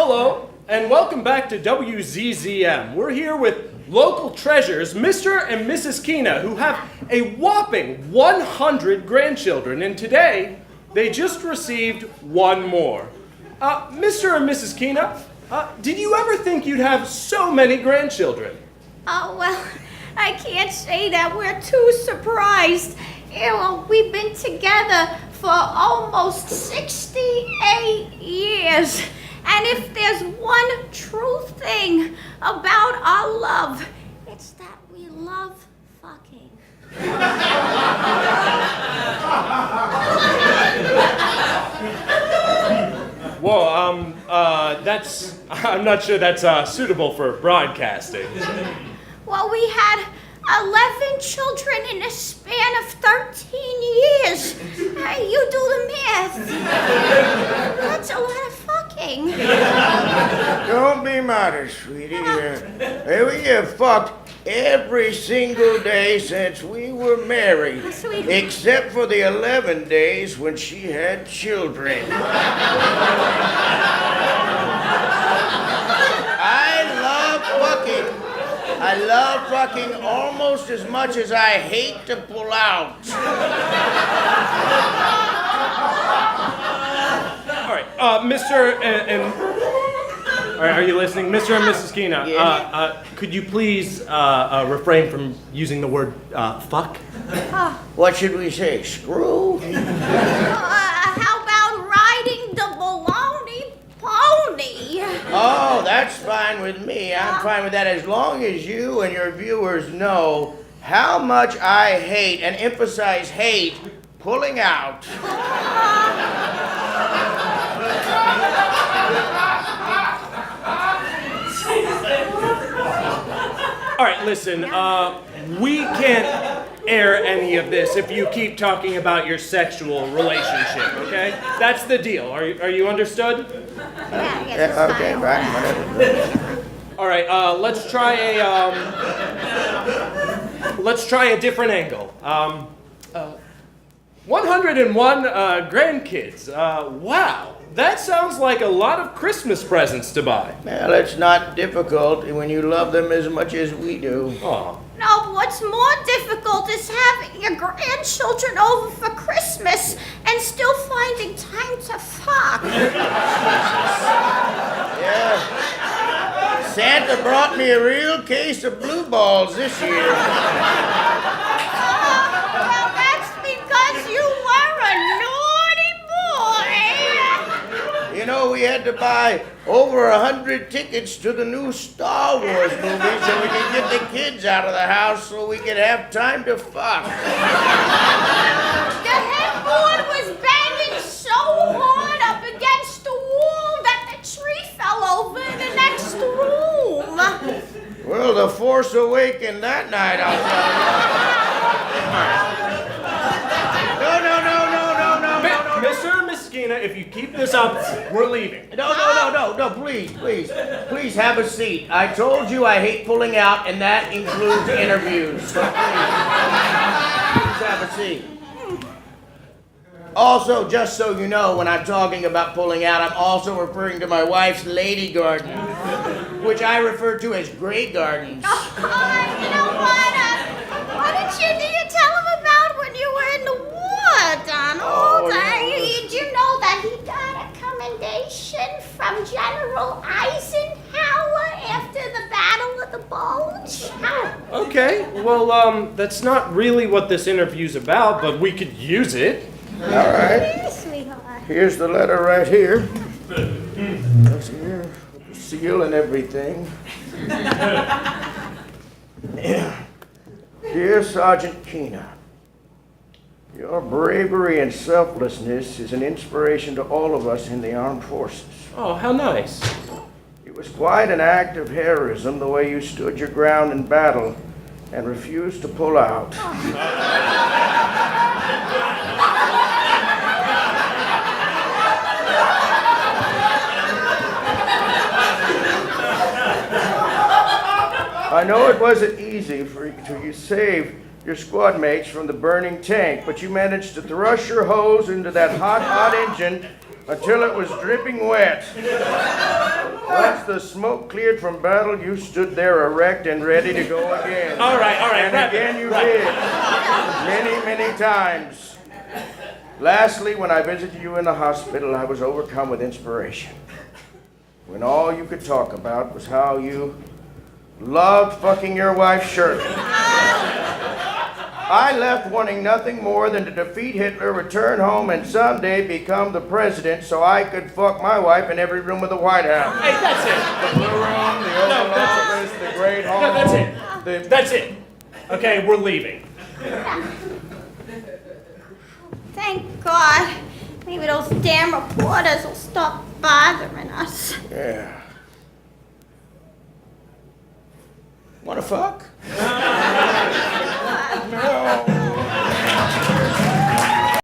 Hello, and welcome back to WZZM. We're here with local treasures, Mr. and Mrs. Keena, who have a whopping 100 grandchildren, and today they just received one more. Mr. and Mrs. Keena, did you ever think you'd have so many grandchildren? Oh, well, I can't say that. We're too surprised. We've been together for almost 68 years. And if there's one true thing about our love, it's that we love fucking. Well, I'm not sure that's suitable for broadcasting. Well, we had 11 children in a span of 13 years. You do the math. That's a lot of fucking. Don't be modest, sweetie. We have fucked every single day since we were married, except for the 11 days when she had children. I love fucking almost as much as I hate to pull out. All right, Mr. All right, are you listening? Mr. and Mrs. Keena, Yeah. Could you please refrain from using the word fuck? What should we say? Screw? How about riding the baloney pony? Oh, that's fine with me. I'm fine with that as long as you and your viewers know how much I hate, and emphasize hate, pulling out. All right, listen, we can't air any of this if you keep talking about your sexual relationship, okay? That's the deal. Are you understood? Yeah, Okay, fine, whatever. All right, let's try a different angle. 101 grandkids. Wow. That sounds like a lot of Christmas presents to buy. Well, it's not difficult when you love them as much as we do. Aw. No, what's more difficult is having your grandchildren over for Christmas and still finding time to fuck. Yeah. Santa brought me a real case of blue balls this year. Well, that's because you were a naughty boy. You know, we had to buy over 100 tickets to the new Star Wars movie so we could get the kids out of the house so we could have time to fuck. The headboard was banging so hard up against the wall that the tree fell over in the next room. Well, the Force Awakens that night, I'll tell you. No. Mr. and Mrs. Keena, if you keep this up, we're leaving. No, please have a seat. I told you I hate pulling out, and that includes interviews. So please have a seat. Also, just so you know, when I'm talking about pulling out, I'm also referring to my wife's lady garden, which I refer to as Grey Gardens. You know what? What did you tell him about when you were in the war, Donald? Did you know that he got a commendation from General Eisenhower after the Battle of the Bulge? Okay, well, that's not really what this interview's about, but we could use it. All right. Yes, sweetheart. Here's the letter right here. That's here. Seal and everything. Dear Sergeant Keena, your bravery and selflessness is an inspiration to all of us in the armed forces. Oh, how nice. It was quite an act of heroism the way you stood your ground in battle and refused to pull out. I know it wasn't easy for you to save your squad mates from the burning tank, but you managed to thrust your hose into that hot engine until it was dripping wet. Once the smoke cleared from battle, you stood there erect and ready to go again. All right. And again you did. Many, many times. Lastly, when I visited you in the hospital, I was overcome with inspiration. When all you could talk about was how you loved fucking your wife, Shirley. I left wanting nothing more than to defeat Hitler, return home, and someday become the president so I could fuck my wife in every room of the White House. Hey, that's it. The Blue Room, the Oval Office, the Great Hall. No, that's it. That's it. Okay, we're leaving. Thank God. Maybe those damn reporters will stop bothering us. Yeah. Wanna fuck? No.